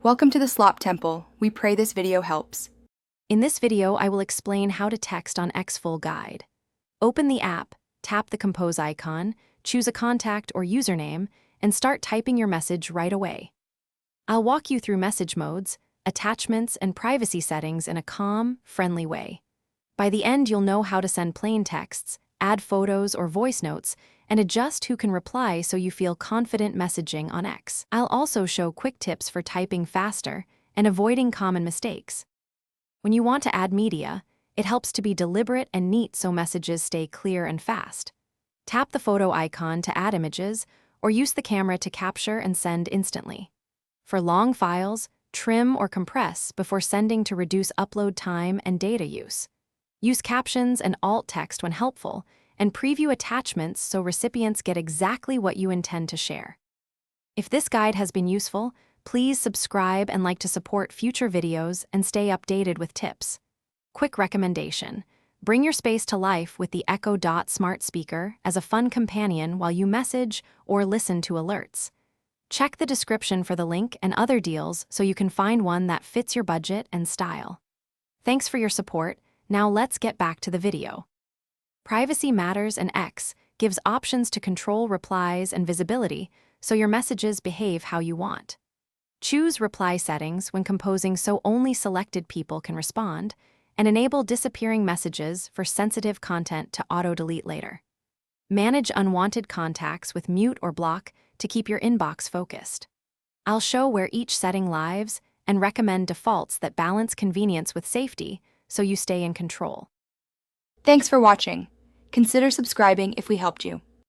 Welcome to the Slop Temple. We pray this video helps. In this video, I will explain how to text on X Full Guide. Open the app, tap the compose icon, choose a contact or username, and start typing your message right away. I'll walk you through message modes, attachments, and privacy settings in a calm, friendly way. By the end, you'll know how to send plain texts, add photos or voice notes, and adjust who can reply so you feel confident messaging on X. I'll also show quick tips for typing faster and avoiding common mistakes. When you want to add media, it helps to be deliberate and neat so messages stay clear and fast. Tap the photo icon to add images, or use the camera to capture and send instantly. For long files, trim or compress before sending to reduce upload time and data use. Use captions and alt text when helpful, and preview attachments so recipients get exactly what you intend to share. If this guide has been useful, please subscribe and like to support future videos and stay updated with tips. Quick recommendation: bring your space to life with the Echo Dot smart speaker as a fun companion while you message or listen to alerts. Check the description for the link and other deals so you can find one that fits your budget and style. Thanks for your support. Now let's get back to the video. Privacy Matters and X gives options to control replies and visibility so your messages behave how you want. Choose reply settings when composing so only selected people can respond, and enable disappearing messages for sensitive content to auto-delete later. Manage unwanted contacts with mute or block to keep your inbox focused. I'll show where each setting lives and recommend defaults that balance convenience with safety so you stay in control. Thanks for watching. Consider subscribing if we helped you.